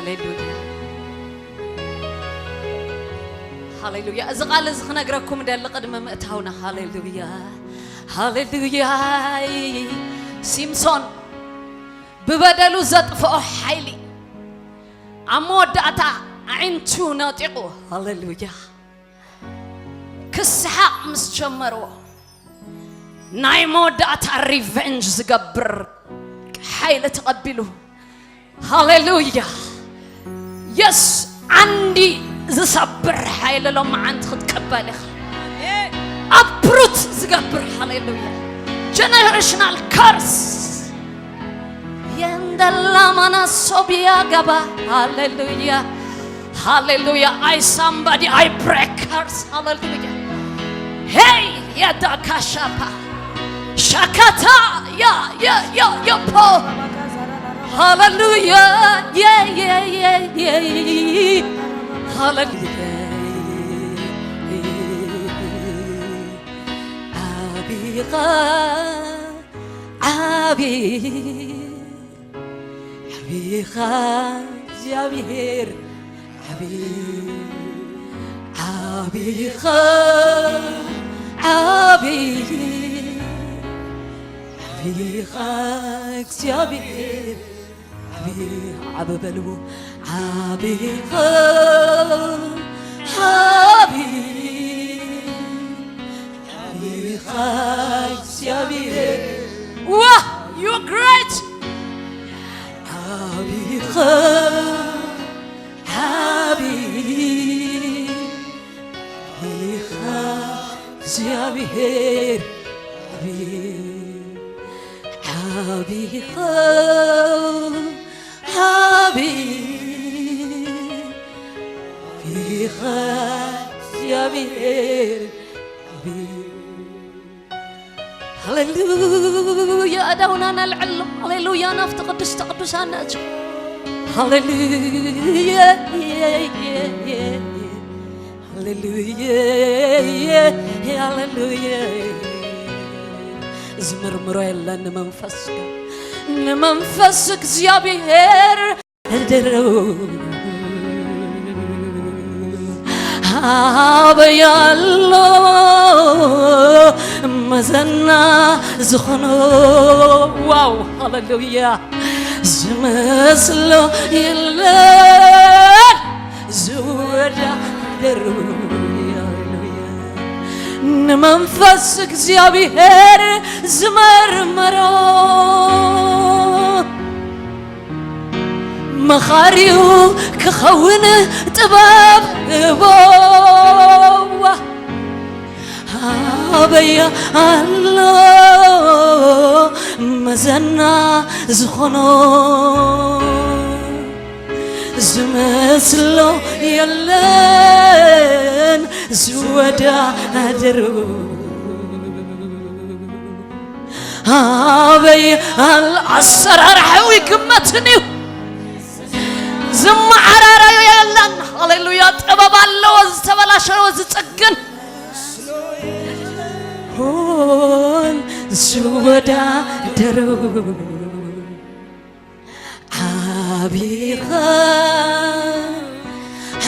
هاليلويا هاليلويا إذا قال إذا خنقركم دل قدم مأتهونا هاليلويا هاليلويا سيمسون ببدلو زطفأ حيلي عمود أتا عينتو ناطقو هاليلويا كسحق مسجمرو ناي مود أتا ريفنج زقبر حيلة تقبلو هاليلويا يس عندي زصبر حيلة لما عند خد كبالخ أبروت زقبر هاليلويا generational curse يندلا منا صبيا غبا هاليلويا هاليلويا I somebody I break curse هاليلويا hey يا داكاشابا شكتا يا بو هاليلويا يا هاليلويا عبيقا جابير عبيقا جابير عببلو عبيقا Wow, you're great. هاليلويا أدونا العلم هاليلويا نفط قدس أنا أجو هاليلويا هاليلويا هاليلويا زمر مريلا نمنفسك زيابير الدرو يا الله مزنا زخنو واو هاليلويا زمسلو يلان زوجا درويا نمنفسك زيابير زمرمرو مخاريو كخون طباب بوا هابيا الله مزنا زخنو زمسلو يلن زودا درو هابيا الأسرار حوي كمتنيو زم عرارة يلان هاليلويا طباب الله وزتبلاشر وزتسقن هون زودا درو عبيقا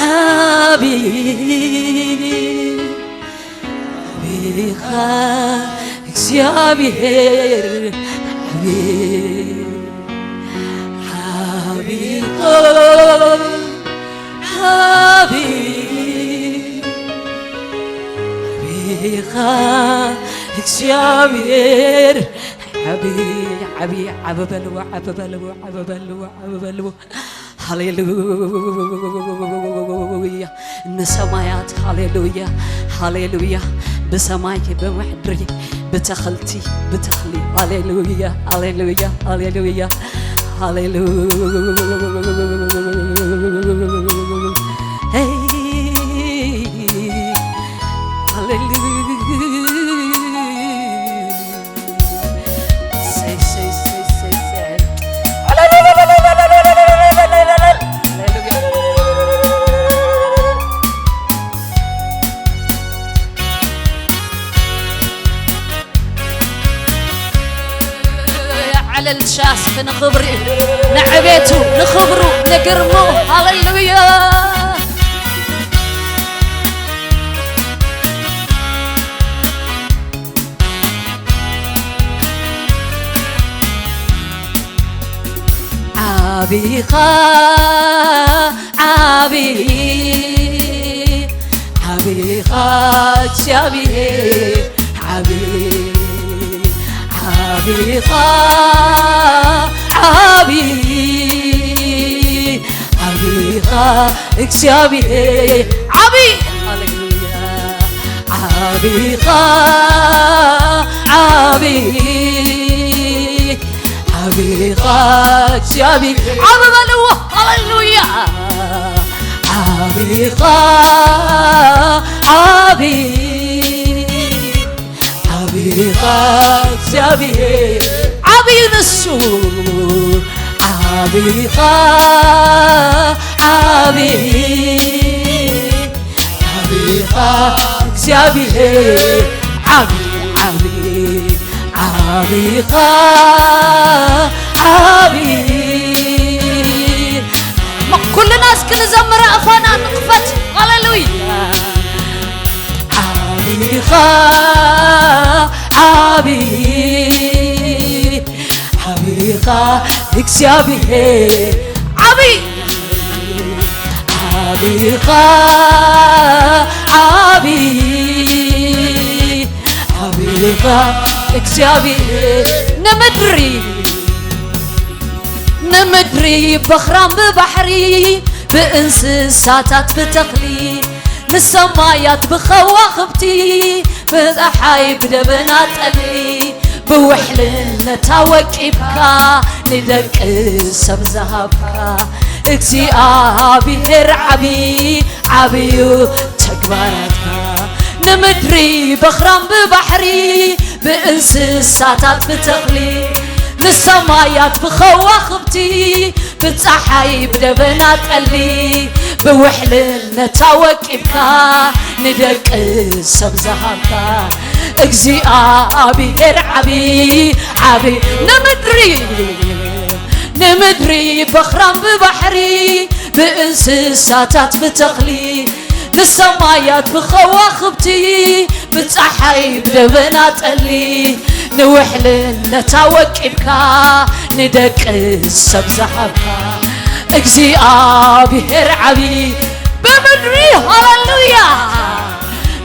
عبيقا اكسيابير عبيقا اكسيابير عببلو هاليلويا نسمايات هاليلويا بسماي بمحضري بتخلي هاليلويا هاليلويا hey على الشاس نخبري نعبيتو نخبرو نقرمو عبيقا عبي عبيقا እግዚአብሔር عبيقا عبي عبيقا እግዚአብሔር عبي هاليلويا عبيقا عبي عبيقا እግዚአብሔር عببلو هاليلويا عبيقا عبي عبيقا እግዚአብሔር عبي نسو عبيقا عبي عبيقا እግዚአብሔር عبي عبي عبيقا عبي ما كل الناس كل زمر أفانا نقفت هاليلويا عبيقا عبي عبيقا እግዚአብሔር عبي عبيقا عبي عبيقا እግዚአብሔር نمدري بخرام ببحري بإنسساتات بتقلي نسمايات بخواخبتي بضحاي بدبنات قلي بوحلنا تاوكيبكا ندك سبزهابكا እግዚአብሔር عبيو تكباراتكا نمدري بخرام ببحري بإنسساتات بتقلي نسمايات بخواخبتي بتصحي بدبنات قلي بوحلنا تاوكيبكا ندك سبزهابكا እግዚአብሔር عبي نمدري بخرام ببحري بإنسساتات بتقلي نسمايات بخواخبتي بتصحي بدبنات قلي نوحلنا تاوكيبكا ندك سبزهابكا እግዚአብሔር عبي بمدري هاليلويا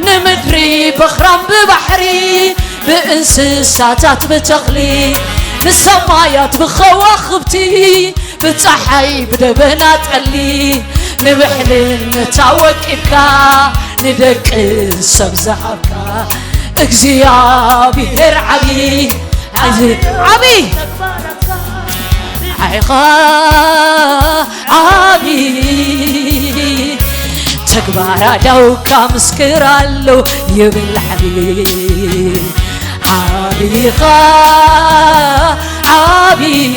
نمدري بخرام ببحري بإنسساتات بتقلي نسمايات بخواخبتي بتصحي بدبنات قلي نوحلنا تاوكيبكا ندك سبزهابكا እግዚአብሔር عبي عبي تكبار دوكا مسكرالو يبل عبيقا عبي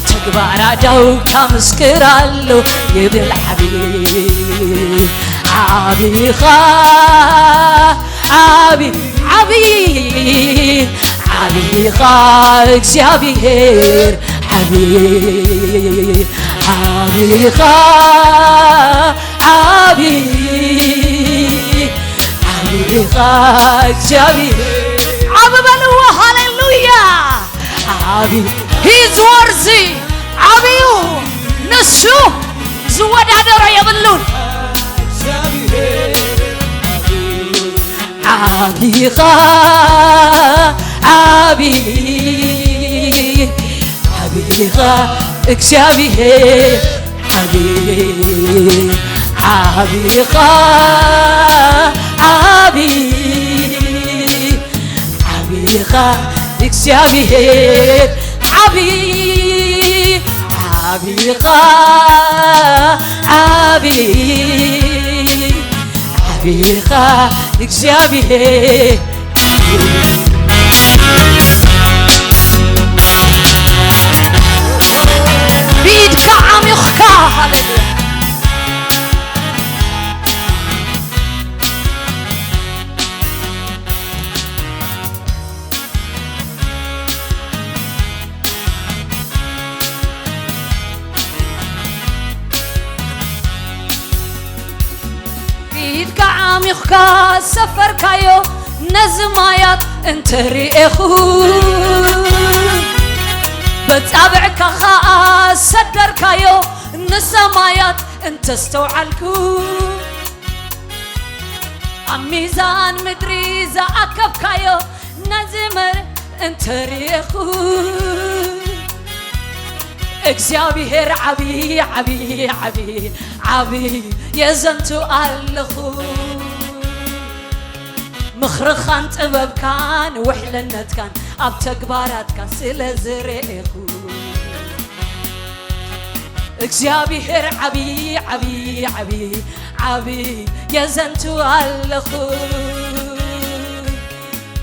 تكبار دوكا مسكرالو يبل عبيقا عبي عبيقا እግዚአብሔር عبيقا عبيقا እግዚአብሔር عببلو هاليلويا عبي he's worthy عبيو نسو زودادر يبلون عبيقا عبيقا እግዚአብሔር عبيقا عبيقا እግዚአብሔር عبيقا عبيقا እግዚአብሔር بيدك عميقك هاليلويا بيدك عميقك سفركايو نزمايات انت ريخو بتابعك صدر كايو نسمايات انت استوعلكو عميزان مدري زاكب كايو نزمر انت ريخو እግዚአብሔር عبي عبي عبي عبي يزنتو ألخو مخرخان طبب كان وحلنت كان أب تكبارات كان سلزريخو እግዚአብሔር عبي عبي عبي عبي يزنتو ألخو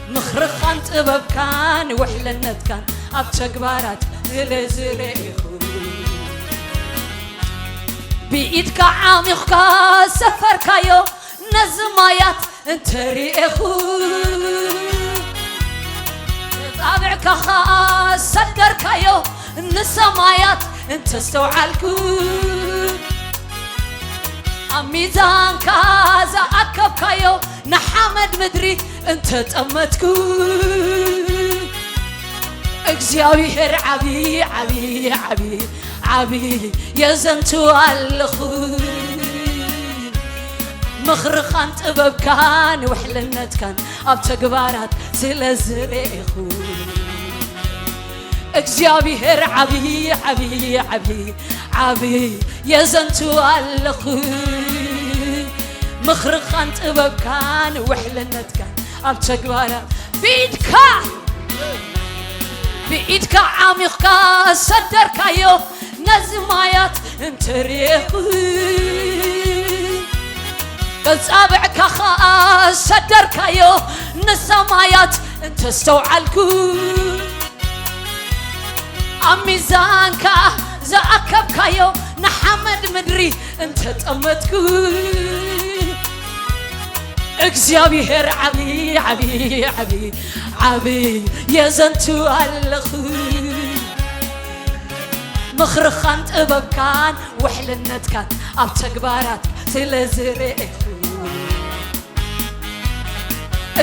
مخرخان طبب كان وحلنت كان أب تكبارات سلزريخو بإيدك عامقك سفر كايو نزمايات انت ريخو طابعك صدر كايو نسمايات انت استوعلكو عميزان كازا أكب كايو نحمد مدري انت تأمتكو እግዚአብሔር عبي عبي عبي عبي يزنتو ألخو مخرخان طبب كان وحلنت كان أب تكبارات سلزريخو እግዚአብሔር عبي عبي عبي عبي يزنتو ألخو مخرخان طبب كان وحلنت كان أب تكبارات بإيدك عميقك صدر كايو نزمايات انت ريخو بتصابعك صدر كايو نسمايات انت استوعلكو عميزانك زاكب كايو نحمد مدري انت تأمتكو እግዚአብሔር عبي عبي عبي عبي يزنتو ألخو مخرخان طبب كان وحلنت كان أب تكبارات سلزريخو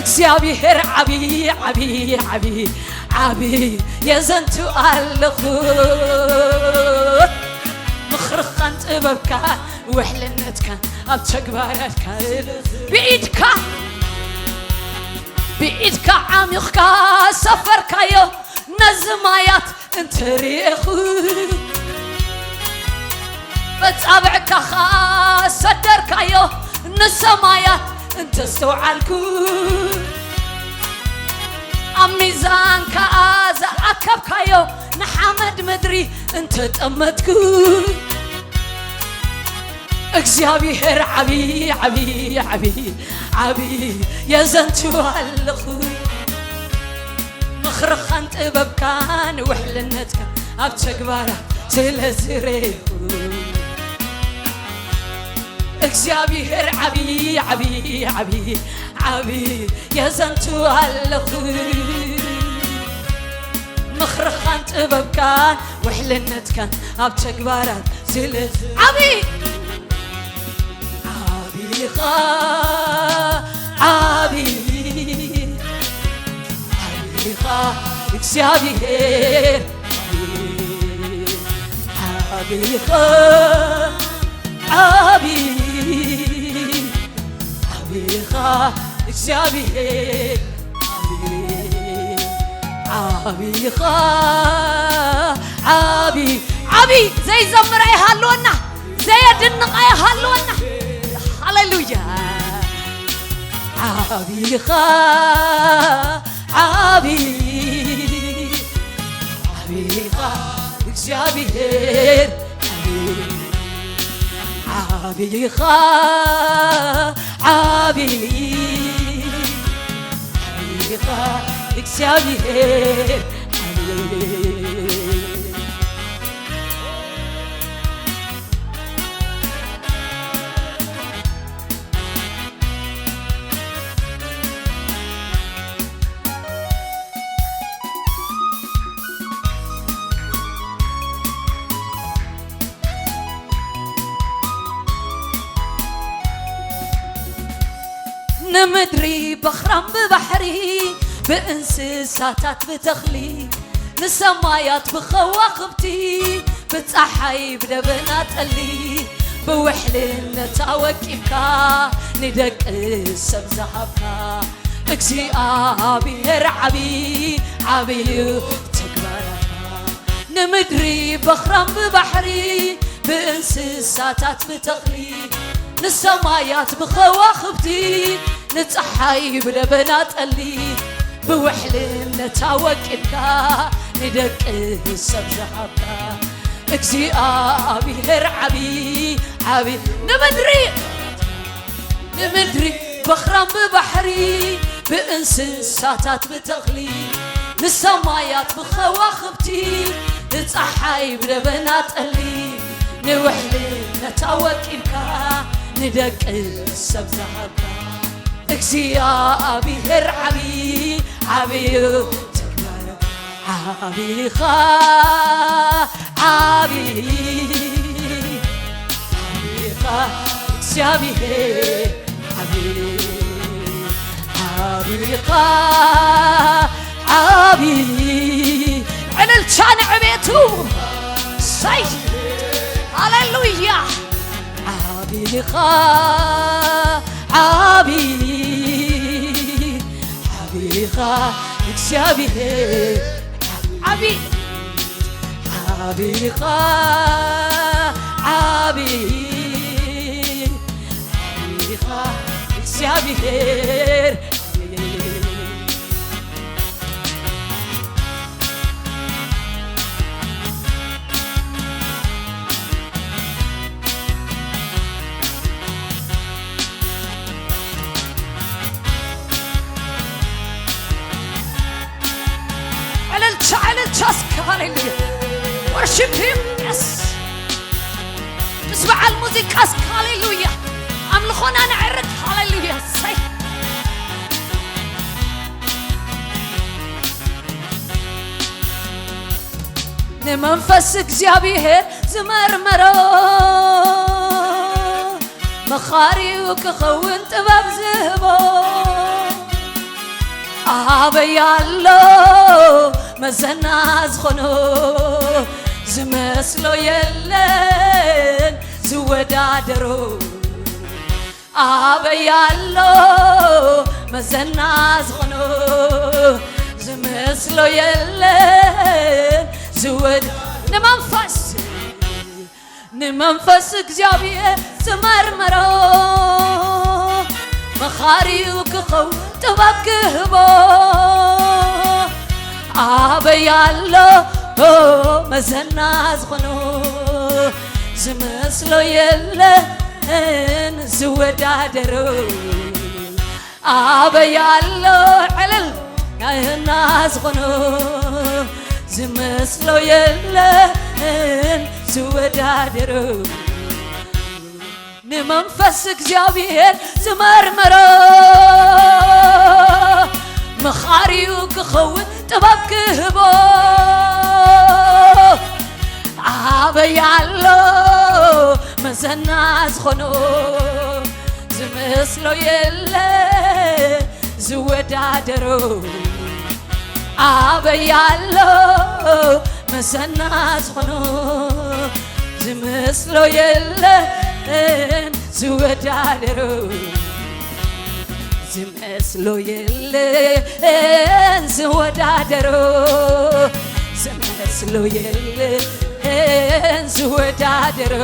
እግዚአብሔር عبي عبي عبي عبي يزنتو ألخو مخرخان طبب كان وحلنت كان أب تكبارات كان بإيدك عميقك سفر كايو نزمايات انت ريخو بتصابعك صدر كايو نسمايات انت استوعلكو عميزان كازا أكب كايو نحمد مدري انت تأمتكو እግዚአብሔር عبي عبي عبي عبي يزنتو ألخو مخرخان طبب كان وحلنت كان أب تكبارات سلزريخو እግዚአብሔር عبي عبي عبي عبي يزنتو ألخو مخرخان طبب كان وحلنت كان أب تكبارات عبي عبي عبيخا እግዚአብሔር عبيخا عبي عبيخا እግዚአብሔር عبيخا عبي عبي زي زمر يهالونا زي دنق يهالونا هاليلويا عبيخا عبي عبيخا እግዚአብሔር عبيخا عبي عبيخا እግዚአብሔር نمدري بخرم ببحري بإنسساتات بتخلي نسمايات بخواخبتي بتصحي بدبنا تقلي بوحلنا توكيبكا ندق السب زحبكا اكسي أبي عبي عبي تكبركا نمدري بخرم ببحري بانسساتات بتخلي نسمايات بخواخبتي نتصحي بدبنا تقلي بوحلنا توكيبكا ندق السب زحبكا اكسي أبي عبي عبي نمدري بخرم ببحري بانسساتات بتخلي نسمايات بخواخبتي نتصحي بدبنا تقلي نوحلنا توكيبكا ندق السب زحبكا اكسي أبي عبي عبي عبي خا عبي خا اكسي عبي عبي خا عبي على الشانع بيتو سي هاليلويا عبي خا عبي عبي خا اكسي عبي عبي خا عبي عبي خا اكسي Hallelujah. Worship him. Yes. نسمع الموسيقى. Hallelujah. أملخونا نعرض. Hallelujah. Say. نمنفس እግዚአብሔር زمرمرو مخاريو كخون ጥበብ ዝህቦ አበያሎ መዘናዝ ኾኖ ዝመስሎ የለን ዝወዳደሮ አበያሎ መዘናዝ ኾኖ ዝመስሎ የለን ዝወድ ንመንፈስ እግዚአብሔር ዝመርመሮ መኻሪው ክኸው ጥበብ ክህቦ አበያሎ መዘናዝ ኾኖ ዝመስሎ የለን ዝወዳደሮ አበያሎ ዕልል ናዝ ኾኖ ዝመስሎ የለን ዝወዳደሮ ንመንፈስ እግዚአብሔር ዝመርመሮ መኻሪው ክኸውን ጥበብ ክህቦ አበያሎ መዘናዝ ኾኖ ዝመስሎ የለን ዝወዳደሮ አበያሎ መዘናዝ ኾኖ ዝመስሎ የለን ዝወዳደሮ ዝመስሎ የለን ዝወዳደሮ ዝመስሎ የለን ዝወዳደሮ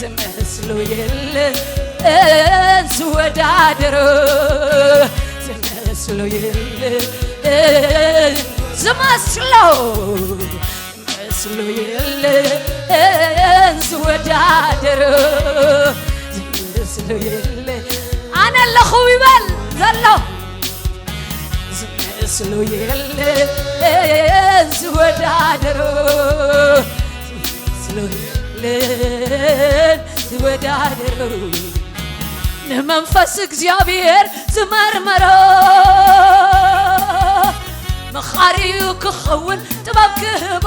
ዝመስሎ የለን ዝወዳደሮ ዝመስሎ የለን ዝመስሎ የለን ዝወዳደሮ ዝመስሎ የለን أنا اللي خوي بال زلو ዝመስሎ የለን ዝወዳደሮ ዝመስሎ የለን ዝወዳደሮ ንመንፈስ እግዚአብሔር ዝመርመሮ መኻሪው ክኸውን ጥበብ ክህቦ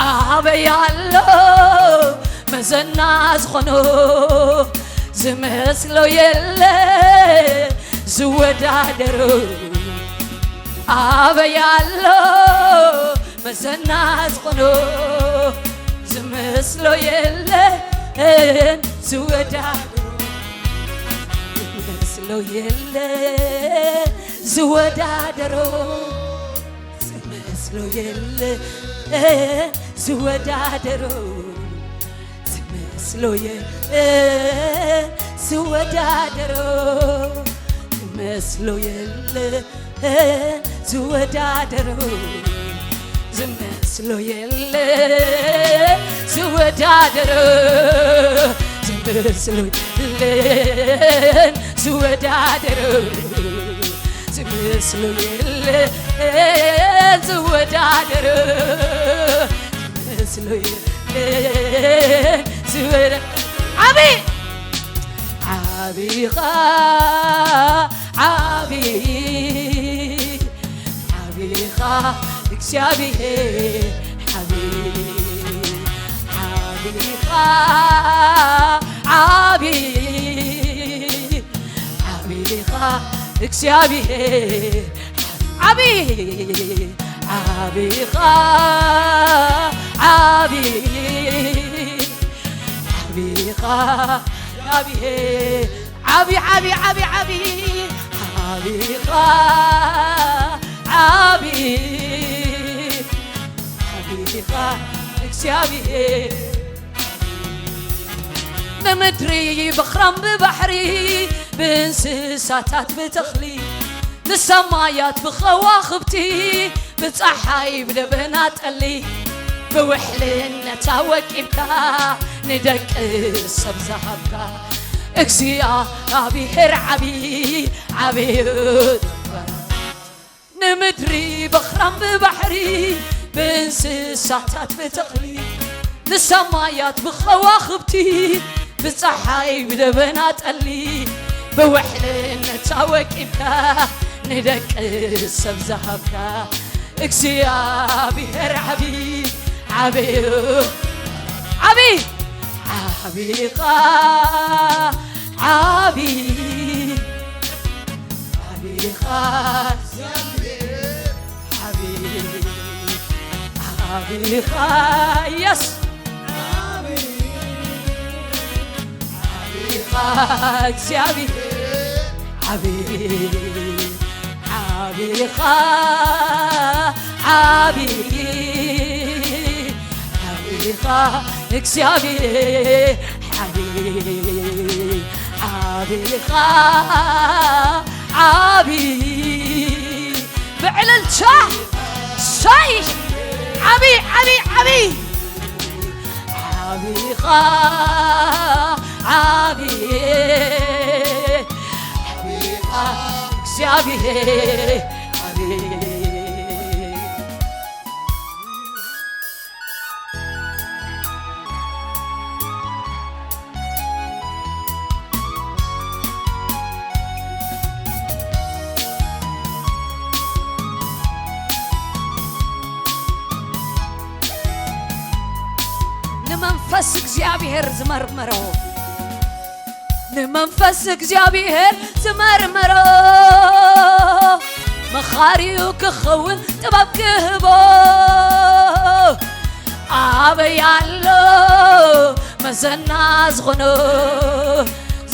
አበያሎ መዘናዝ ኾኖ ዝመስሎ የለን ዝወዳደሮ አበያለሁ መሰናዝ ሆኖ ዝመስሎ የለን ዝወዳደሮ ዝመስሎ የለን ዝወዳደሮ ዝመስሎ የለን ዝወዳደሮ ዝመስሎ የለን ዝወዳደሮ ዝመስሎ የለን ዝወዳደሮ ዝመስሎ የለን ዝወዳደሮ ዝመስሎ የለን ዝወዳደሮ ዝመስሎ የለን ዝወዳደሮ ዝመስሎ የለን ዝወዳደሮ አሜን አቢኻ አቢኻ እግዚአብሔር አቢኻ አቢኻ እግዚአብሔር አቢኻ አቢኻ እግዚአብሔር አቢኻ አቢኻ እግዚአብሔር በምድሪ በኽራም በባሕሪ በእንስሳታት በተኽሊ ንሰማያት ብኸዋኽብቲ ብፀሓይ ብደበናጠሊ ብውሕልነታ ወቂብካ ንደቂ ሰብ ዝሃብካ እግዚአብሔር ዓብይ ንምድሪ በኽራም በባሕሪ በእንስሳታት በተኽሊ ንሰማያት ብኸዋኽብቲ ብፀሓይ ብደበናጠሊ ብውሕልነታ ወቂብካ ንደቂ ሰብ ዝሃብካ እግዚአብሔር አቢኻ አቢኻ አቢኻ የስ አቢኻ እግዚአብሔር አቢኻ አቢኻ እግዚአብሔር አቢኻ ብዕልልታ ሳይ አቢኻ እግዚአብሔር ንመንፈስ እግዚአብሔር ዝመርመረው ንመንፈስ እግዚአብሔር ዝመርመረው መኻሪው ክኸውን ጥበብ ክህቦ አበያሎ መዘናዝ ኾኖ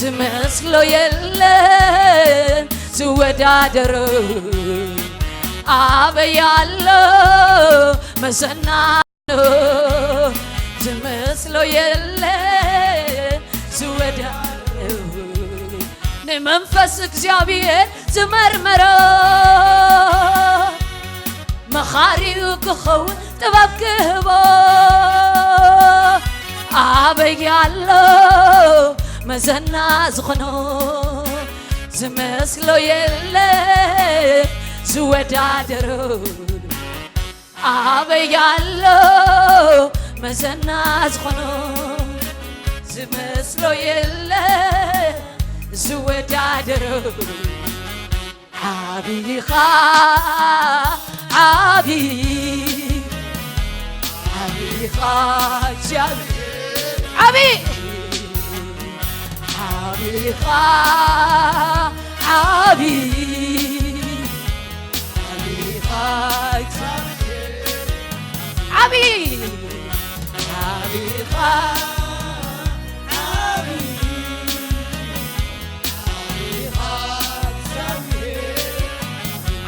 ዝመስሎ የለን ዝወዳደሮ አበያሎ መዘናዝ ዝመስሎ የለን ዝወዳደሮ ንመንፈስ እግዚአብሔር ዝመርመረው መኻሪው ክኸውን ጥበብ ክህቦ አበያሎ መዘናዝ ኾኖ ዝመስሎ የለን ዝወዳደሮ አበያሎ መዘናዝ ኾኖ ዝመስሎ የለን ዝወዳደሮ አቢኻ አቢኻ እግዚአብሔር አቢኻ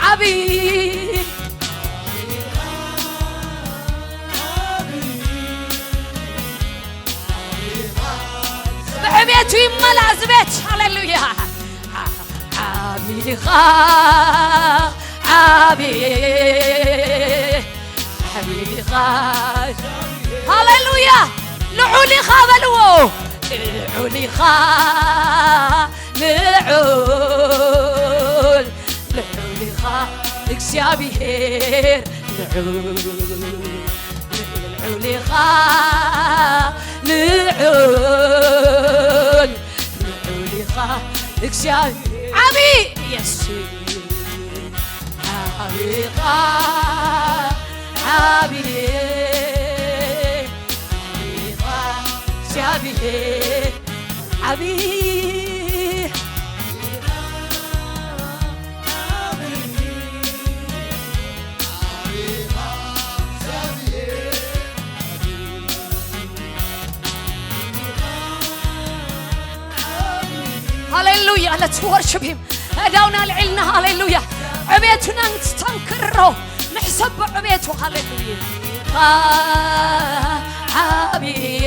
عبيد بعبيته يملأ زبيت هللويا عبيد عبيد حبيبي خاش هللويا لعولي خابلو لعولي لعول لعولي اكسيابير لعول لعولي لعول لعولي اكسيابير عبي يسي عبي عبي عبي عبي هاليلويا let's worship him هداونا العلنا هاليلويا عبيتنا نستنكره نحسب عبيته هاليلويا عبي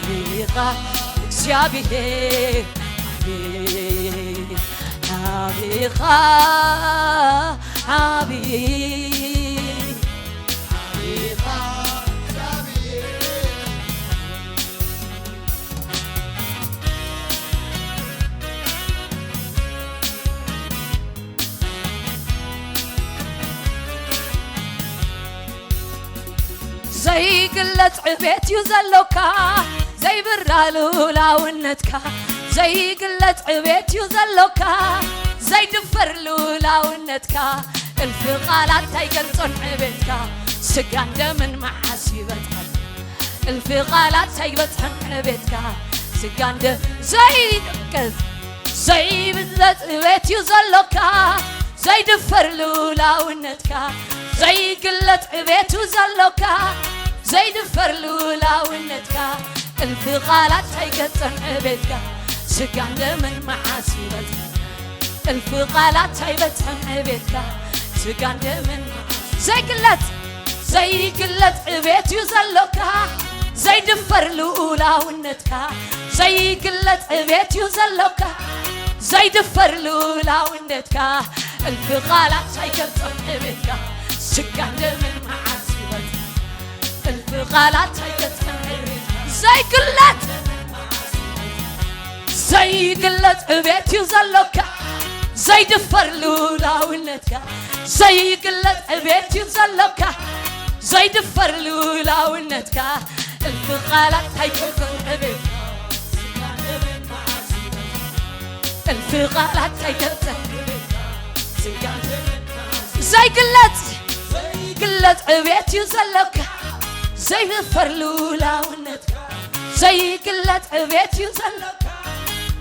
عبيقة اكسيابي عبيقة عبي زي قلة عبيت يزلوكا زي برالو لاونتكا زي قلة عبيت يزلوكا زي دفرلو لاونتكا الفقالات تيقلصن عبيتكا سقان دمن محاسيبتها الفقالات تيقلصن عبيتكا سقان دم زي قلت زي قلة عبيت يزلوكا زي دفرلو لاونتكا زي قلة عبيت يزلوكا زي دفرلو لاونتكا الفقالات تيقلصن عبيتكا سقان دمن محاسيبتها الفقالات تيقلصن عبيتكا سقان دمن زي قلة عبيت يزلوكا زي دفرلو لاونتكا زي قلة عبيت يزلوكا زي دفرلو لاونتكا الفقالات تيقلصن عبيتكا سقان دمن محاسيبتها الفقالات تيقلصن عبيتكا زي قلة عبيت يزلوكا زي دفرلو لاونتكا زي قلة عبيت يزلوكا زي دفرلو لاونتكا الفقالات تيقلصن عبيتكا الفقالات تيقلصن زي قلة عبيت يزلوكا زي دفرلو لاونتكا زي قلة عبيت يزلوكا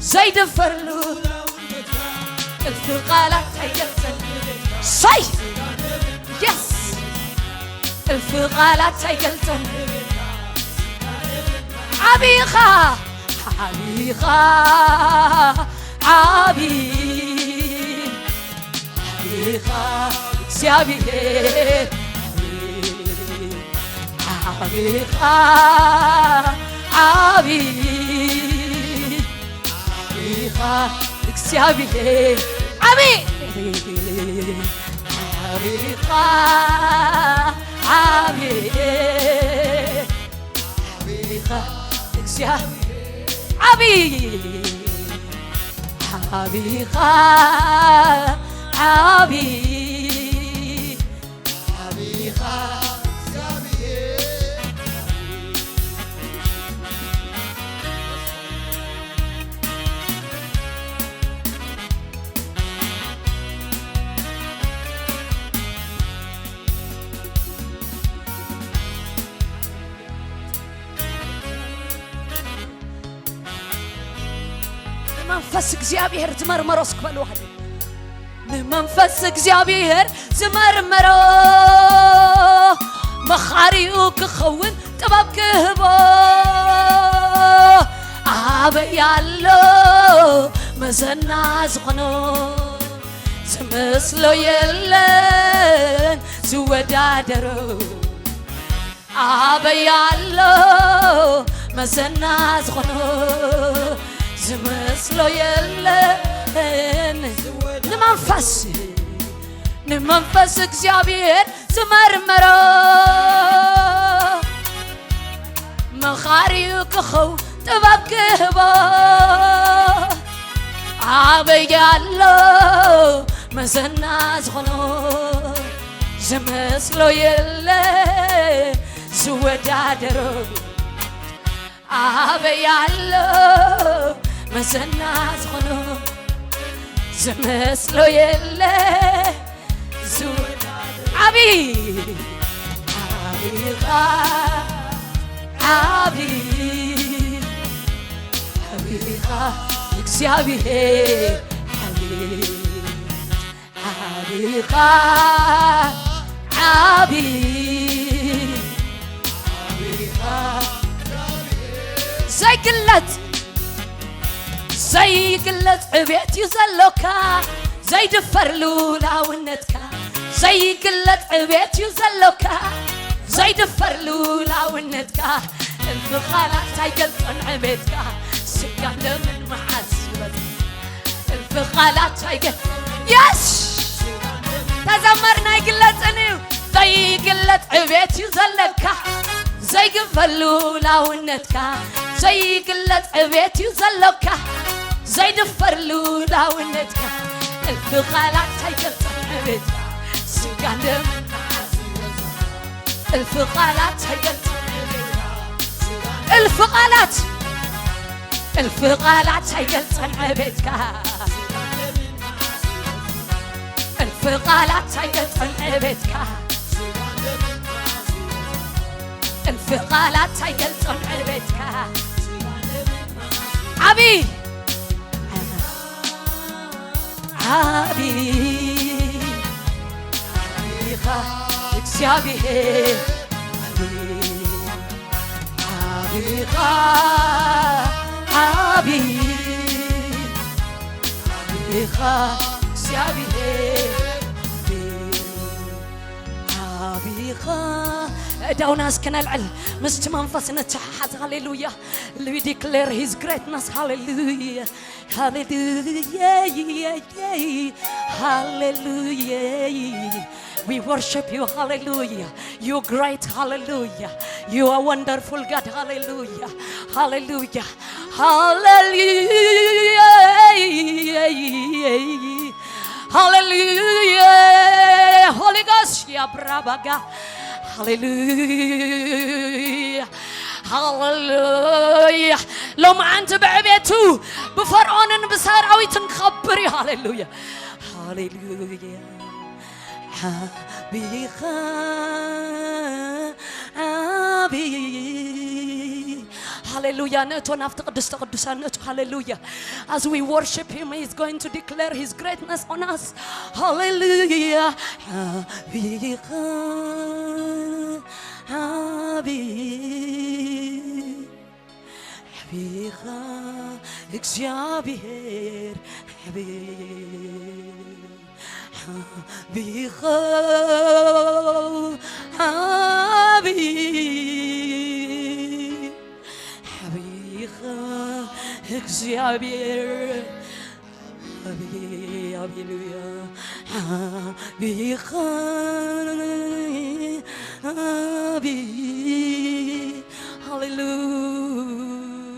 زي دفرلو لاونتكا الفقالات تيقلصن صي يس الفقالات تيقلصن عبيقة عبيقة عبيق عبيقة سيابي عبيقة عبيق عبيقة سيابي عبيق عبيقة عبيق عبيقة سيابي عبيق عبيقة عبيق عبيقة منفس እግዚአብሔር ዝመርመሮ እስክበልው ሀደ መንፈስ እግዚአብሔር ዝመርመሮ አበያለሁ መዘና ዝኾኖ ዝመስሎ የለን ዝወዳደሮ አበያለሁ መዘና ዝኾኖ ዝመስሎ የለን ንመንፈስ እግዚአብሔር ዝመርመሮ መኻሪው ክኸው ጥበብ ክህቦ አበያለሁ መዘና ዝኾኖ ዝመስሎ የለን ዝወዳደሮ አበያለሁ መዘና ዝኾኖ ዝመስሎ የለን ዝወዳደሮ አቢኻ አቢኻ እግዚአብሔር አቢኻ አቢኻ ዘይግለጽ ዕቤት ይዘሎካ ዘይድፈር ሉላውነትካ ዘይግለጽ ዕቤት ይዘሎካ ዘይድፈር ሉላውነትካ الفخالات هيقلطن عبيتك سكان من محاسبتك الفخالات هيقل يس تزمرنا يقلطني زي قلت عبيت يزلك زي قفلو لاونتك زي قلت عبيت يزلك زي دفرلو لاونتك الفخالات هيقلطن عبيتك سكان من محاسبتك الفخالات هيقلطن الفقالات هيقلطن عبيتك الفقالات هيقلطن عبيتك الفقالات هيقلطن عبيتك عبي እግዚአብሔር አቢኻ አቢኻ داون اسكن العل مست منفسنا تحت هاليلويا we declare his greatness hallelujah hallelujah hallelujah we worship you hallelujah you're great hallelujah you are wonderful God hallelujah hallelujah hallelujah hallelujah Holy Ghost ya brabaga hallelujah hallelujah لو ما أنت بعبيتو بفرعون بسراوي تنخبري hallelujah hallelujah أبيخا أبي hallelujah نتو نفت قدس تقدسان نتو hallelujah as we worship him he is going to declare his greatness on us hallelujah أبيخا أبي أبيخا እግዚአብሔር أبيخا أبي أبيخا እግዚአብሔር أبي هاليلويا أبيخا أبي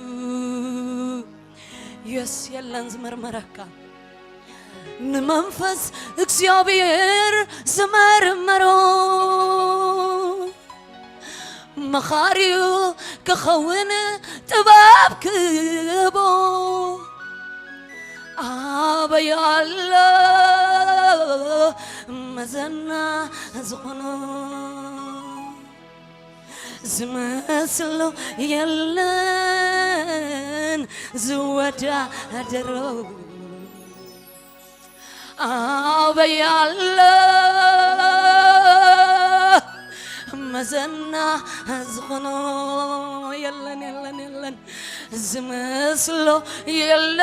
هاليلويا يس يلان زمرمركا نمنفس እግዚአብሔር زمرمرو مخاريو كخون تباب كبو أبي الله مزنا زخنو زمسلو يلن زودا درو أبي الله مزنا زغنو يلن يلن يلن زمسلو يلن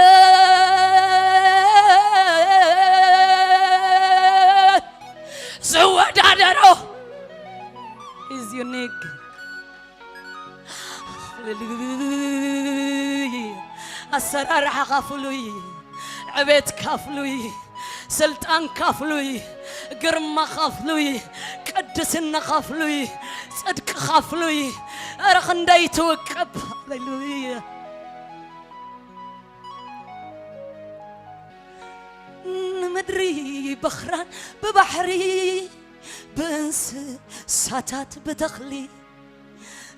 زود عدرو is unique السرار حقفلوي عبيد كافلوي سلطان كافلوي قرما خافلوي قدسنا خافلوي صدق خافلوي ارخ انداي توقب هاليلويا نمدري بخران ببحري بنس ساتات بدخلي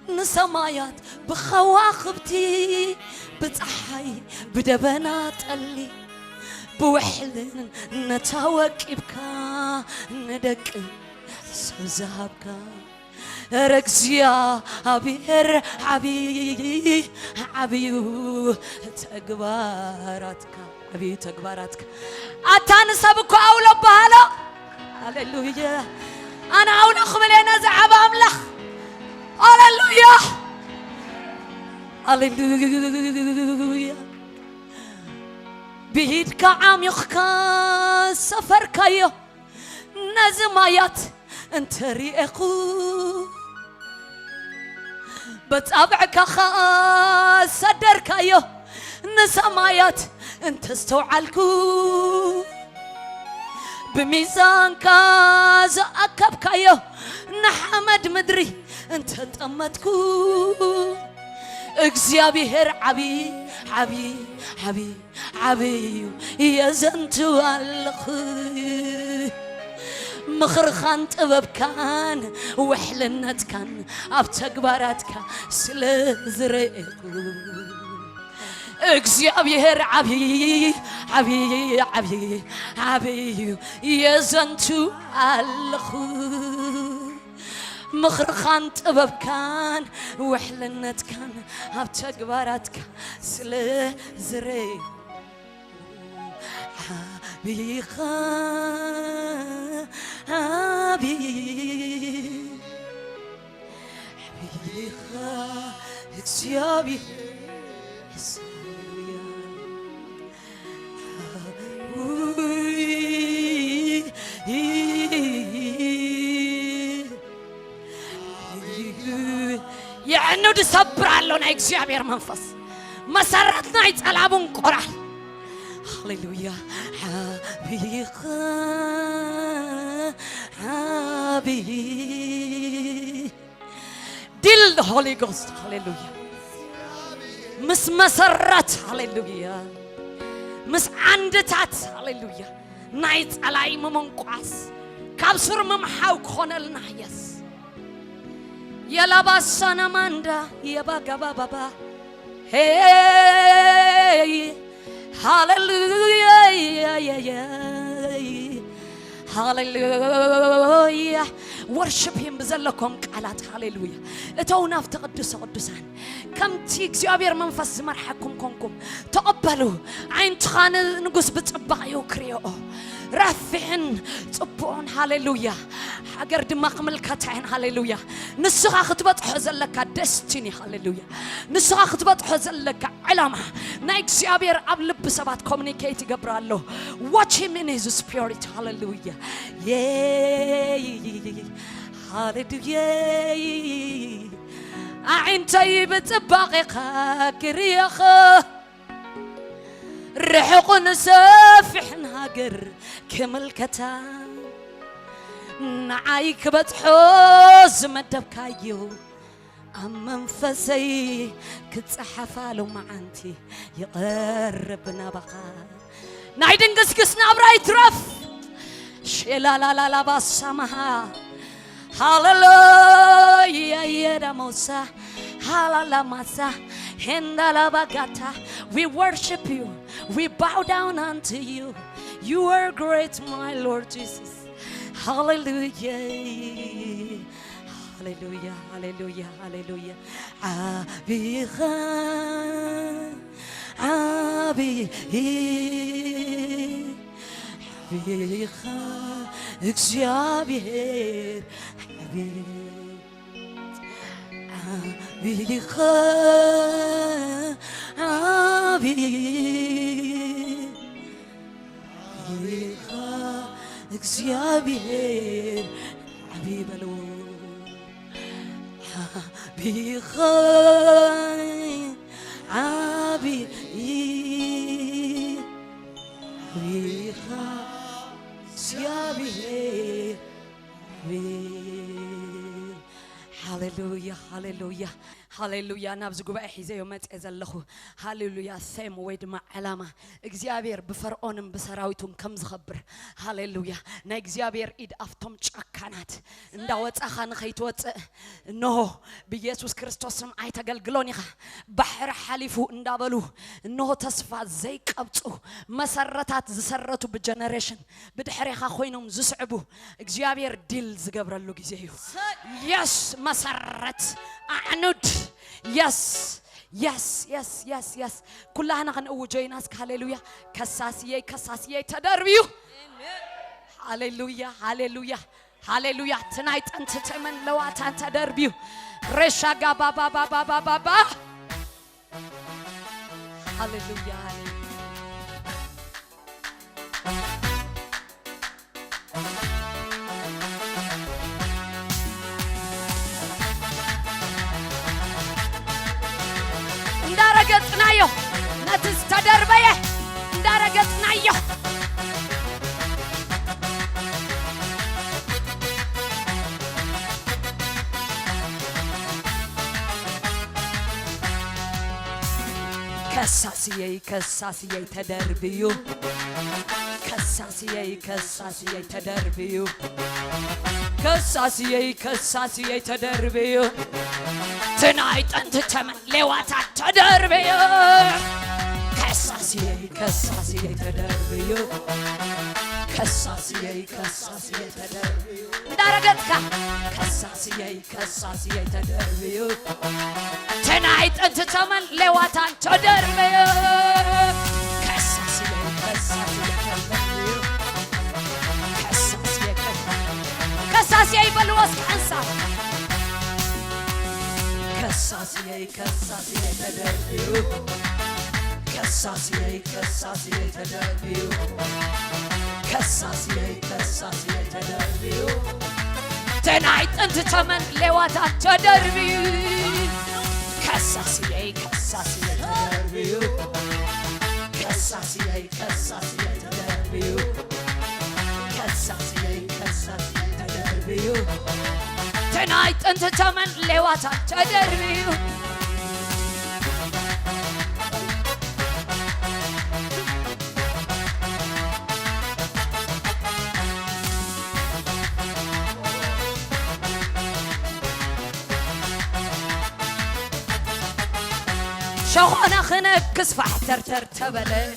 نسمايات بخواخبتي بتصحي بدبنات قلي بوحلن نتاوكبك ندق سوزابك ركزيا عبير عبيو تكباراتك عبي تكباراتك أتانسبك أولو بهلا هاليلويا أنا أولو خملينا زعب أملخ هاليلويا هاليلويا بيدك عميقك سفرك يو نزمايات انت ريقو بتابعك صدرك يو نسمايات انت استوعلكو بميزانك زأكبك يو نحمد مدري انت تأمتكو እግዚአብሔር عبي يزنتو አለኽ مخرخان ጥበብካን وحلنتካን ኣብ ተግባራትካ ስለዝረአኩ እግዚአብሔር عبي يزنتو አለኽ مخرخان طببكان وحلنتكان هب تكباراتك سلزري حبيخا حبيخا اكسيابي يعني ودسبر علونا እግዚአብሔር መንፈስ መሰረትና ይጸላቡን ቆራል ሃሌሉያ حبي دل the Holy Ghost ሃሌሉያ مس مسرت ሃሌሉያ مس عندታት ሃሌሉያ ናይ ጸላይ መመንቋስ ካብ ሱር መምሓው ኮነልና yes يلابسنا ماندا يباغا بابا hey hallelujah hallelujah worship him بزلكم قالات hallelujah اتونا في تقدس قدسان كم تي እግዚአብሔር መንፈስ ዝመርሐኩም ኮንኩም ተቀበሉ عين تخان ንጉስ بصبايو كريو رافعن صبون هاليلويا حجر دماغ ملكتين هاليلويا نسخة خطبت حزلك دستيني هاليلويا نسخة خطبت حزلك علامة نايكس يابير قبل بسبات communicate يقبرالو watch him in his spirit هاليلويا هاليلويا عين طيب تباقيك كريخ رحق نسافحن هاجر كملكتا نعايك بتحوز مدبكايو منفسي كتصحفالو معنتي يقربنا بقى نايدن قسقسنا براي ترف شلا لا لا لا بسمها هاليلويا يا موسى هالا مسا هندلا bagata we worship you we bow down unto you you are great my Lord Jesus hallelujah hallelujah hallelujah hallelujah abiha እግዚአብሔር بيخا بيخا እግዚአብሔር حبيبلو بيخا عبي بيخا እግዚአብሔር هاليلويا هاليلويا هاليلويا نابز ጉባኤ ሒዘ የመጽ ዘለኹ ሃሌሉያ ሰም ወይድ ማዓላማ እግዚአብሔር በፈርዖንም በሰራዊቱም ከም ዝኸብር ሃሌሉያ ናይ እግዚአብሔር ኢድ አፍቶም ጫካናት እንዳወጻኻ ንኸይትወጽ እነሆ በኢየሱስ ክርስቶስም አይተገልግሎን ይኻ ባሕር ሓሊፉ እንዳበሉ እነሆ ተስፋ ዘይቀብጹ መሰረታት ዝሰረቱ በጀነሬሽን በድሕሪኻ ኮይኖም ዝስዕቡ እግዚአብሔር ዲል ዝገብረሉ ጊዜ እዩ yes መሰረት አዕኑድ yes yes yes yes yes كلنا كنوجي ناس هاليلويا كساسيه تدربيو هاليلويا هاليلويا هاليلويا تنايت انت تمن لوات انت تدربيو رشاغا بابا بابا بابا هاليلويا እንዳረገጥናዮ ነትስ ተደርበየ እንዳረገጥናዮ ከሳሲየ ተደርብዩ ከሳሲየ ተደርብዩ ከሳሲየ ተደርብዩ tonight and ተመን ለዋታ ተደርብዩ ከሳሲየ ተደርብዩ ከሳሲየ ተደርብዩ እንዳረገጥካ ከሳሲየ ተደርብዩ tonight and ተመን ለዋታ ተደርብዩ ከሳሲየ ተደርብዩ ከሳሲየ በልወስ አንሳ ከሳሲየ ተደርብዩ ከሳሲየ ተደርብዩ ከሳሲየ ተደርብዩ tonight and ተመን ለዋታ ተደርብዩ ከሳሲየ ተደርብዩ ከሳሲየ ተደርብዩ ከሳሲየ ተደርብዩ tonight and ተመን ለዋታ ተደርብዩ شخونا خنكس فحتر تبله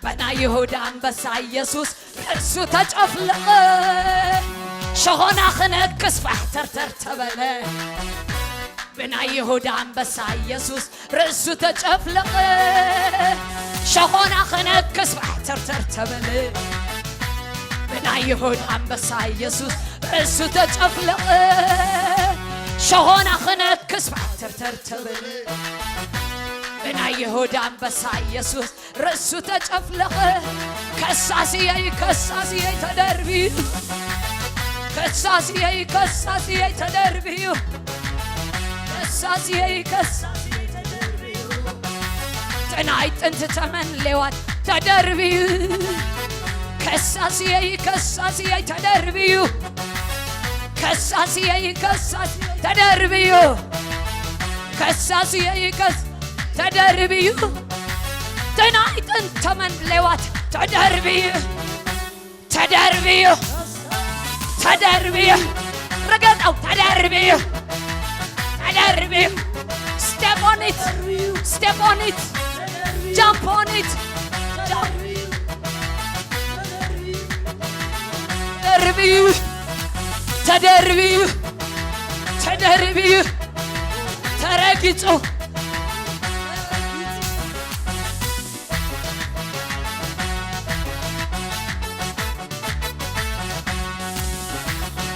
بنا يهودا አንበሳ ኢየሱስ እርሱ ተጨፍለቀ شخونا خنكس فحتر تبله بنا يهودا አንበሳ ኢየሱስ እርሱ ተጨፍለቀ شخونا خنكس فحتر تبله بنا يهودا አንበሳ ኢየሱስ እርሱ ተጨፍለቀ شخونا خنكس فحتر تبله بنا يهودا አንበሳ ኢየሱስ እርሱ ተጨፍለቀ ከሳሲየ ተደርብዩ ከሳሲየ ተደርብዩ ከሳሲየ ተደርብዩ tonight and ተመን ለዋት ተደርብዩ ከሳሲየ ተደርብዩ ከሳሲየ ተደርብዩ ከሳሲየ ተደርብዩ tonight and ተመን ለዋት ተደርብዩ ረገጣው ተደርብዩ step on it jump on it ተደርብዩ ተረግጾ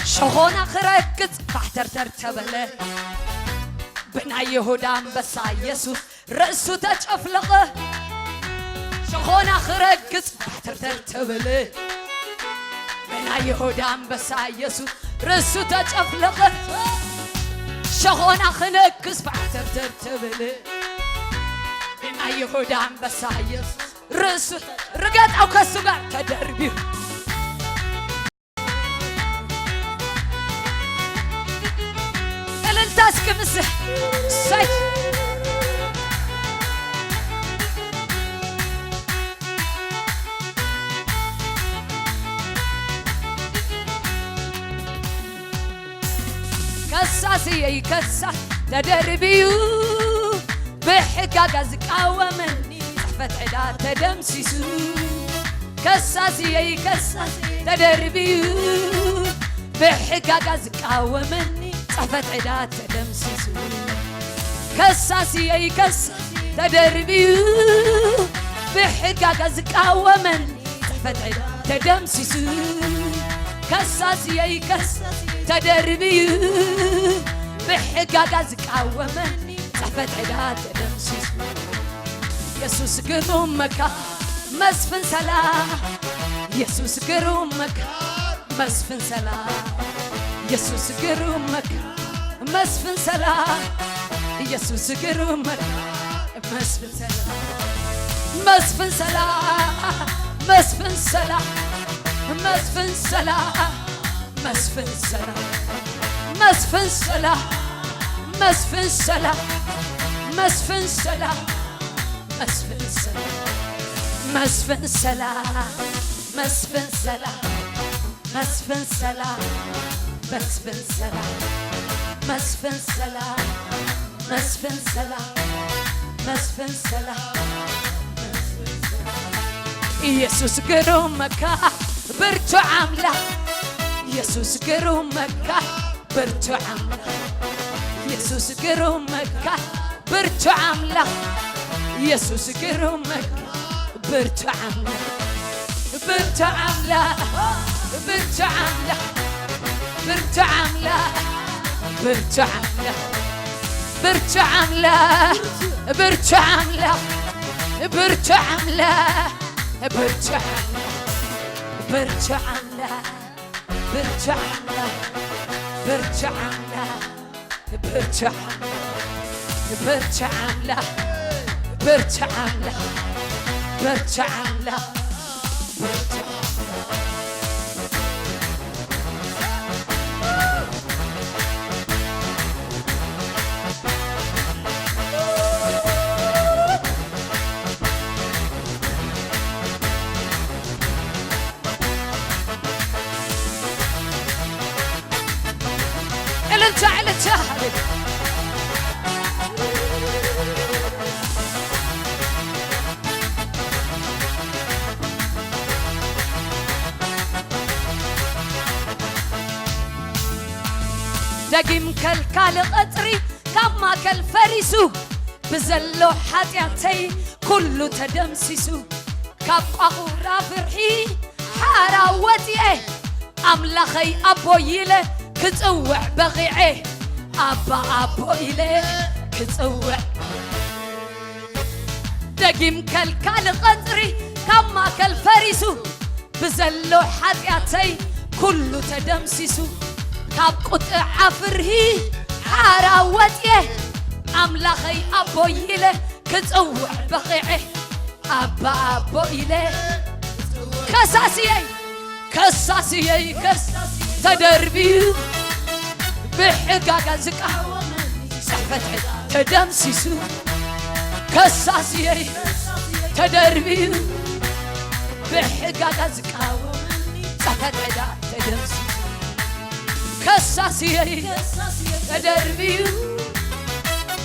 شخونا خركت فحتر تبله بنا يهودا أنبسا يسوس رأسو تجفلق شخونا خرقص ترتر تبلي بنا يهودا أنبسا يسوس رأسو تجفلق شخونا خنقص ترتر تبلي بنا يهودا أنبسا يسوس رأسو رقات أو كسوغا تدربي تاسك مسح سايت كساسي كسا تدربيو بحكا زقاومني صحفت عدا تدمسسو كساسي كسا تدربيو بحكا زقاومني صحفت عدات تدمسسو كساسي أي كس تدربيو بحقاق زقاومن صحفت عدات تدمسسو كساسي أي كس تدربيو بحقاق زقاومن صحفت عدات تدمسسو يسوس قرومك مسفن سلام يسوس قرومك مسفن سلام يسوس قرومك مسفن سلام يسوس قرومك مسفن سلام مسفن سلام مسفن سلام مسفن سلام مسفن سلام مسفن سلام مسفن سلام مسفن سلام مسفن سلام مسفن سلام مسفن سلام مسفن سلام مسفن سلام مسفن سلام مسفن سلام مسفن سلام يسوس قرومك برتو عاملة يسوس قرومك برتو عاملة يسوس قرومك برتو عاملة يسوس قرومك برتو عاملة برتو عاملة برتو عاملة برتو عاملة برتو عاملة برتو عاملة برتو عاملة برتو عاملة برتو عاملة برتو عاملة برتو عاملة برتو عاملة برتو عاملة برتو عاملة برتو عاملة برتو عاملة برتو تعالي دقيم كالكال قطري كما كالفريسو بزلو حاتياتي كله تدمسسو كابقاقورا فرحي حاراوتي أملخي أبويله كتوع بغيعه أبا إليه كتوع دقيم كالكال قطري كما كالفريسو بزلو حاتياتي كله تدمسسو كاب قطع عفرهي حاراوتيه أملاخي أبو إله كتوع بقيعه أبا إله كساسيي تدربي بحقاق زكاة صحفت تدمسسو كساسيي تدربي بحقاق زكاة صحفت تدمسسو كساسيي تدربي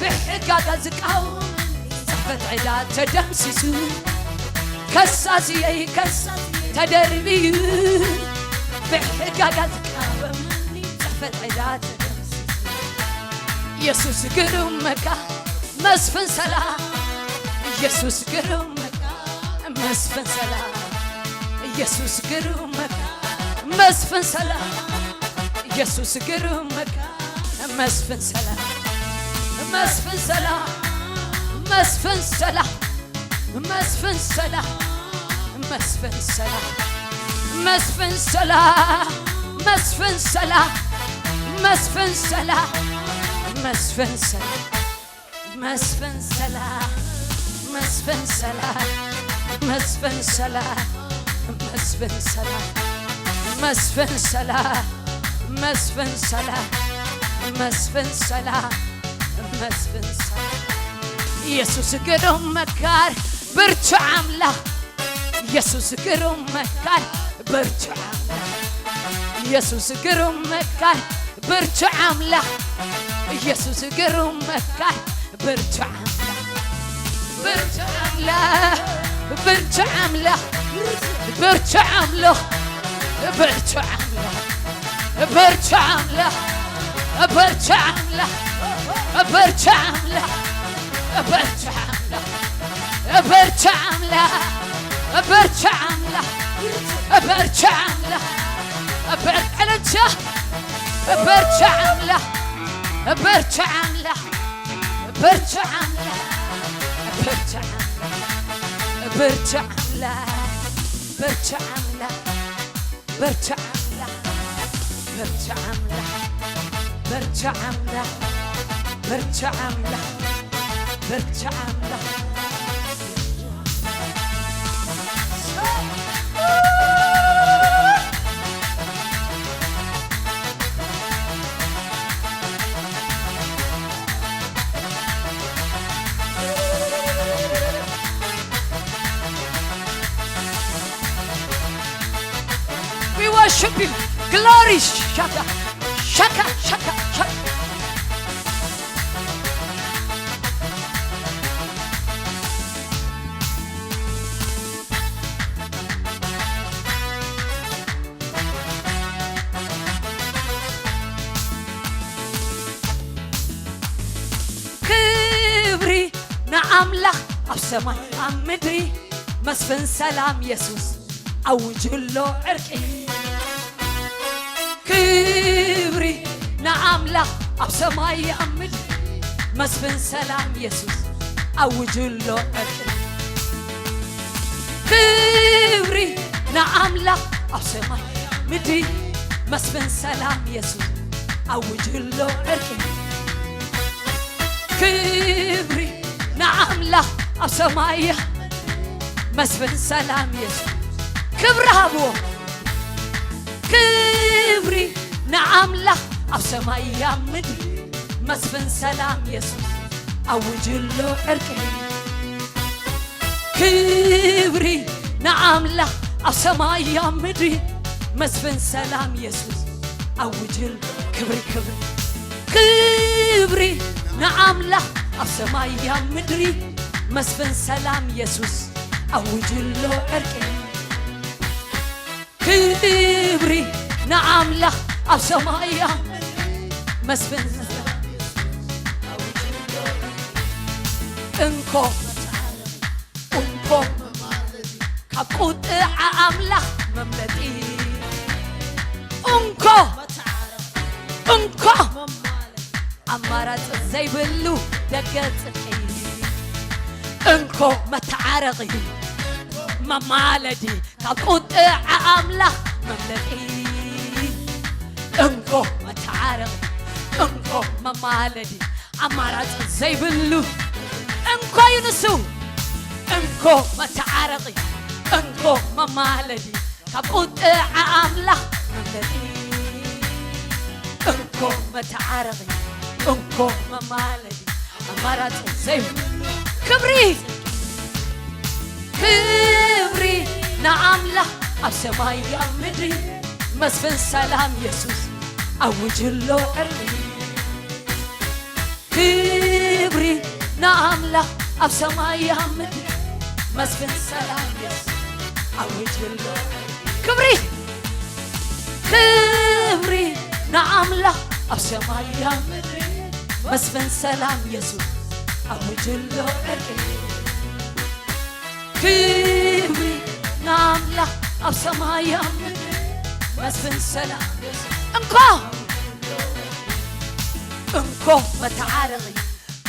بحقاق زكاة صحفت عدا تدمسسو كساسيي تدربي بحقاق زكاة صحفت عدا تدمسسو يسوس قرمك مسفن سلام يسوس قرمك مسفن سلام يسوس قرمك مسفن سلام يسوس قرمك مسفن سلام مسفن سلام مسفن سلام مسفن سلام مسفن سلام مسفن سلام مسفن سلام مسفن سلام مسفن سلام مسفن سلام مسفن سلام مسفن سلام مسفن سلام مسفن سلام مسفن سلام مسفن سلام مسفن سلام يسوع قرم مكار برجع عمله يسوع قرم مكار برجع عمله يسوع قرم مكار برجع عمله يسوع قرم مكار برجع عمله برجع عمله برجع عمله برجع عمله برجع عمله برجع عمله برجع عمله برجع عمله برجع عمله برجع عمله برجع عمله برجع عمله على الجاه برجع عمله برجع عمله برجع عمله برجع عمله برجع عمله برجع عمله برجع عمله برجع عمله برجع عمله برجع عمله برجع عمله We worship Him. Glory, shaka, shaka, shaka, shaka. كبري نعم له أبسمي أمدري مسفن سلام يسوس أوجله عرقي كبري نعم له أبسمي أمدري مسفن سلام يسوس أوجله عرقي كبري نعم له أبسمي أمدري مسفن سلام يسوس أوجله عرقي كبري نعم له أبسمايا مسفن سلام يسوع كبرها بو كبري نعم له أبسمايا مدري مسفن سلام يسوع أوج له عرقي كبري نعم له أبسمايا مدري مسفن سلام يسوع أوج له كبري كبري كبري نعم له أبسماي يا مدري مسفن سلام يسوس أوج له عرقي كبري نعم له أبسماي يا مسفن سلام أوج له انكو انكو كقوت عامله مملتي انكو انكو أمارات زي بلو دقت انكو متعارضي ممالدي كقوت عامله مملتي انكو متعارضي انكو ممالدي أمارات زي بلو انكو ينسو انكو متعارضي انكو ممالدي كقوت عامله مملتي انكو متعارضي انكو ممالدي أمارات زي كبري كبري نعم له أبسماي يا مدري مسفن سلام يسوس أوج له عرقي كبري نعم له أبسماي يا مدري مسفن سلام يسوس أوج له كبري كبري نعم له أبسماي يا مدري مسفن سلام يسوع أوج له عرقي كبري نعم له أبسماي يا مدري مسفن سلام يسوع انكو متعارضي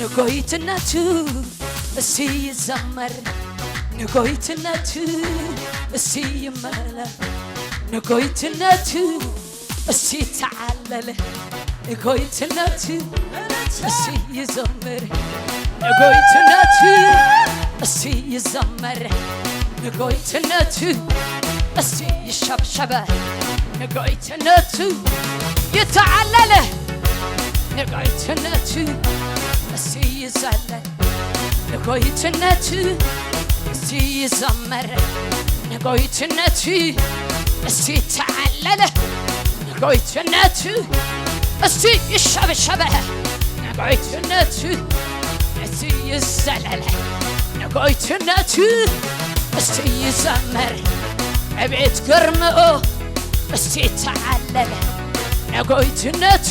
ንጎይትነቱ እስቲ ይዘመር ንጎይትነቱ እስቲ ይመለክ ንጎይትነቱ እስቲ ተዓለለ ንጎይትነቱ እስቲ ይዘመር ንጎይትነቱ እስቲ ይዘመር ንጎይትነቱ እስቲ ይሸብሸበ ንጎይትነቱ ይተዓለለ ንጎይትነቱ እስቲ ይዘለል ንጎይትነቱ እስቲ ይዘመር ንጎይትነቱ እስቲ ተዓለለ ንጎይትነቱ እስቲ ይሸብሸበ ንጎይትነቱ እስቲ ይዘለል ንጎይትነቱ እስቲ ይዘመር አቤት ግርምኡ እስቲ ተዓለለ ንጎይትነቱ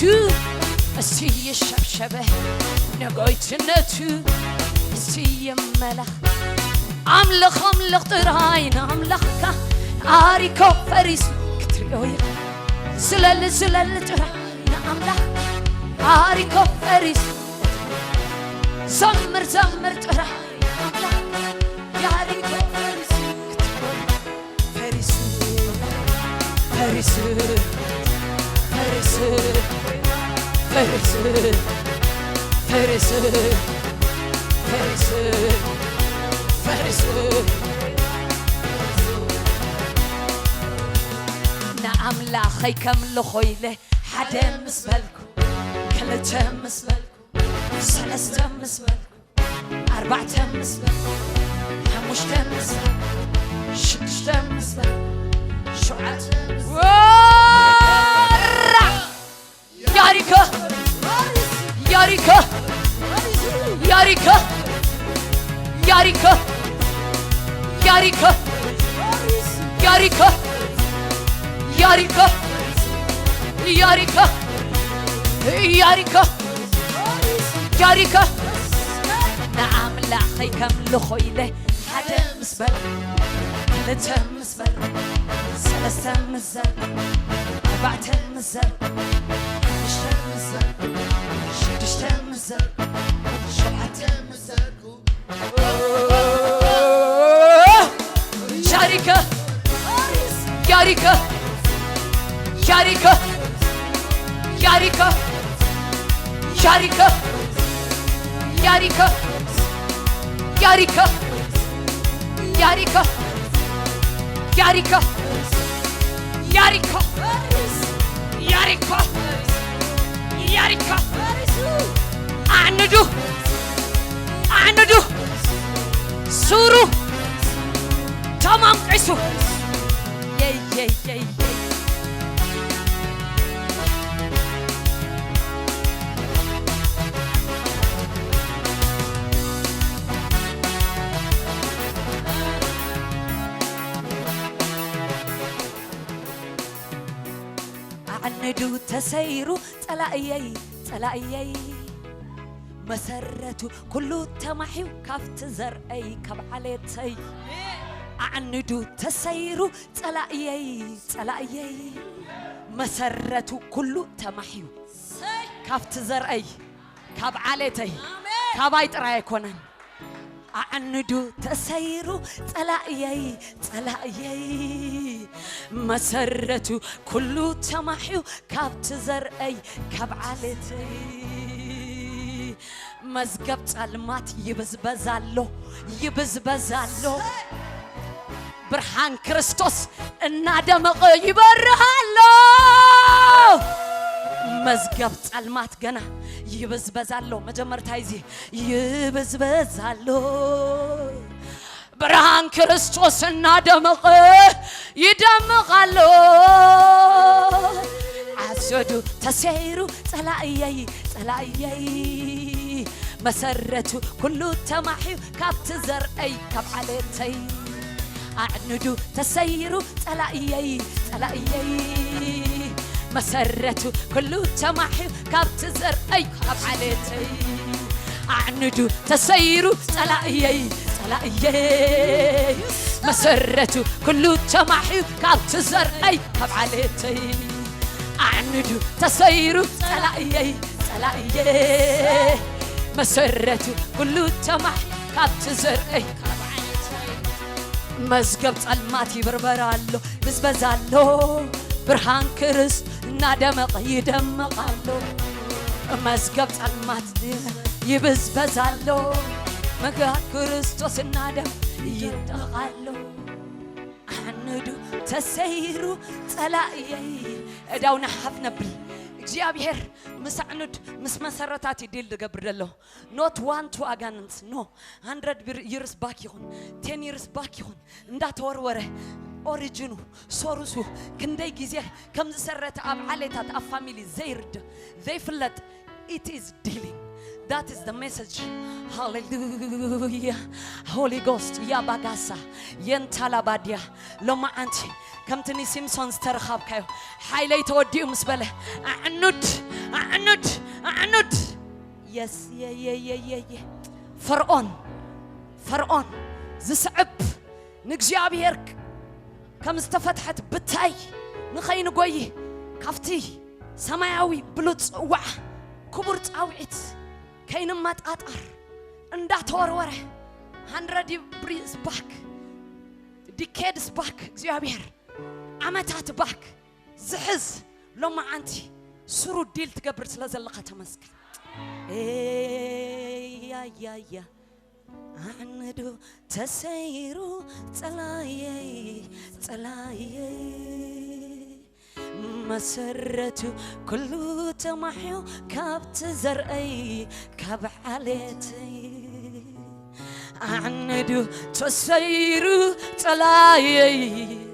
እስቲ ይሸብሸበ ንጎይትነቱ እስቲ ይመለኽ አምልኽ አምልኽ ጥራይና አምልኽካ አሪኮ ፈሪስ ክትሪኦያ ዝለል ዝለል ጥራይና አምልኽ አሪኮ ፈሪስ ዘምር ዘምር ጥራይና አምልኽ ያሪኮ ፈሪስ ፈሪስ ፈሪስ ፈሪስ ፈሪስ ፈሪስ ፈሪስ ፈሪስ ንኣምላኸይ ከምልኾኢለ ሓደ ምስ በልኩ ክልተ ምስ በልኩ ሰለስተ ምስ በልኩ ኣርባዕተ ምስ በልኩ ሓሙሽተ ምስ በልኩ ሽዱሽተ ምስ በልኩ ሸውዓተ ወራ ያሪኮ ያሪኮ ያሪኮ ያሪኮ ያሪኮ ያሪኮ ያሪኮ ያሪኮ ያሪኮ ያሪኮ ንኣምላኸይ ከምልኾ ኢለ ሓደ ምስ በልኩ ክልተ ምስ በልኩ ሰለስተ ምስ በልኩ ኣርባዕተ ምስ በልኩ ሓሙሽተ ምስ በልኩ ሽዱሽተ ምስ በልኩ ሸውዓተ ምስ በልኩ ያሪኮ ያሪኮ ያሪኮ ያሪኮ ያሪኮ ያሪኮ ያሪኮ ያሪኮ ያሪኮ ያሪኮ ያሪኮ ያሪኮ አዕንዱ አዕንዱ ሱሩ ተማምቂሱ የየየየ አዕንዱ ተሰይሩ ጠላእየይ ጠላእየይ መሰረቱ ኩሉ ተማሒው ካብቲ ዘርአይ ካብ ዓሌተይ አዕንዱ ተሰይሩ ጠላእየይ ጠላእየይ መሰረቱ ኩሉ ተማሒው ካብቲ ዘርአይ ካብ ዓሌተይ ካባይ ጥራይ ኣይኮነን አዕንዱ ተሰይሩ ጠላእየይ ጠላእየይ መሰረቱ ኩሉ ተማሒው ካብቲ ዘርአይ ካብ ዓሌተይ መዝገብ ጸልማት ይብዝበዛሎ ይብዝበዛሎ ብርሃን ክርስቶስ እናደመቀ ይበርሃሎ መዝገብ ጸልማት ገና ይብዝበዛሎ መጀመርታይዚ ይብዝበዛሎ ብርሃን ክርስቶስ እናደመቀ ይደምቃሎ አሰዱ ተሰይሩ ጠላእየይ ጠላእየይ መሰረቱ ኩሉ ተማሒው ካብቲ ዘርአይ ካብ ዓሌተይ አዕንዱ ተሰይሩ ጠላእየይ ጠላእየይ መሰረቱ ኩሉ ተማሒው ካብቲ ዘርአይ ካብ ዓሌተይ አዕንዱ ተሰይሩ ጠላእየይ ጠላእየይ መሰረቱ ኩሉ ተማሒው ካብቲ ዘርአይ ካብ ዓሌተይ አዕንዱ ተሰይሩ ጠላእየይ ጠላእየይ مسرته كل تمح كابت زرعي مزقب ظلمات يبربرالو بزبزالو برهان كرس نادمق يدمقالو مزقب ظلمات يبزبزالو مقا كرستوس نادم يدقالو عنده تسيرو تلاقي داونا حفنا بل እግዚአብሔር مسعند مسرتاتي ديل دغبرلو not one to against no 100 years back ይሁን 10 years back ይሁን እንዳተወርወረ ኦሪጂኑ ሶርሱ ክንደይ ጊዜ ከምዝሰረተ አብ ዓሌታት አብ ፋሚሊ ዘይርድ ዘይፍለጥ it is dealing that is the message hallelujah holy ghost ya bagasa yentalabadia loma anti كمتني سيمسونز ترخاب كايو حيلي توديو مسبله عنود يس يا فرعون زسعب نجيابيرك كم استفتحت بتاي نخين قوي كفتي سماوي بلوت وع كبرت اوعت كاين ما تقطر اندا توروره 100 years back decades back እግዚአብሔር عمتات باك زحز لما أنتي سرو ديل تقبر تلازلقة تمسك يا عندو تسيرو تلاي مسرته كله تمحيو كابت زرعي كاب عليتي عندو تسيرو تلاي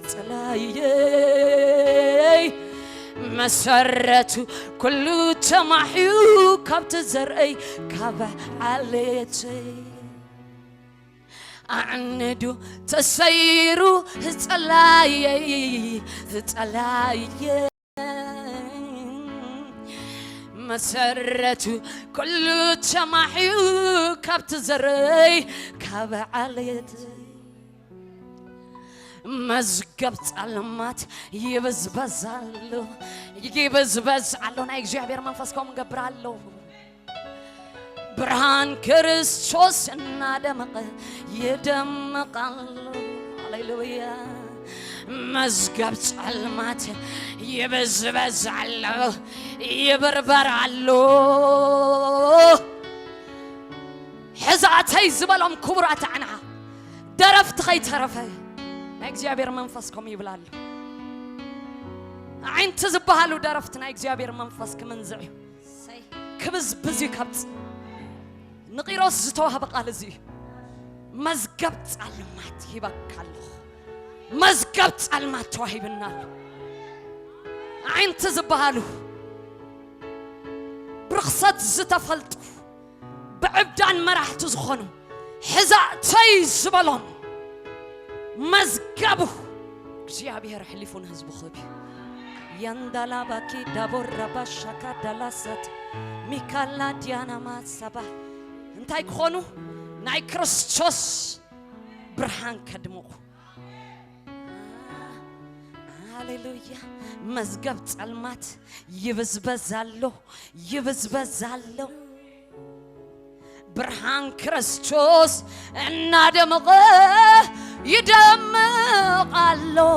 مسرته كل تمحيو كبت زرعي كبع عليتي عندو تسيرو تلاي مسرته كل تمحيو كبت زرعي كبع عليتي مزقبت علامات يبزبزالو نا እግዚአብሔር መንፈስኩም ገብራለሁ ብርሃን ክርስቶስ እና ደመቀ ይደምቃሉ ሃሌሉያ መዝገብት ዓለማት ይበዝበዛሉ ይበርበራሉ ሕዛተይ ዝበሎም ክቡራት ዓና ደረፍት ኸይተረፈ እግዚአብሔር መንፈስኩም ይብላል عين تزبهالو درفتنا እግዚአብሔር መንፈስ ከመንዝዕ ክብዝ ብዙ ከብት ንቂሮስ ዝተዋሃበ ቃል እዚ መዝገብ ጻልማት ይበካሉ መዝገብ ጻልማት ተዋሂብናል عين تزبهالو برخصت ዝተፈልጡ بعبدان መራሕቱ ዝኾኑ ሕዛተይ ዝበሎም مزقبو እግዚአብሔር ሕሊፉን ህዝቡ ኸቢ يندلا باكي دابورا باشاكا دلاسات ميكالا ديانا ماسابا انتاي كخونو ناي كريستوس برهان كدمو هاليلويا مزقب ظلمات يبزبزالو برهان كريستوس نادمغ يدمقالو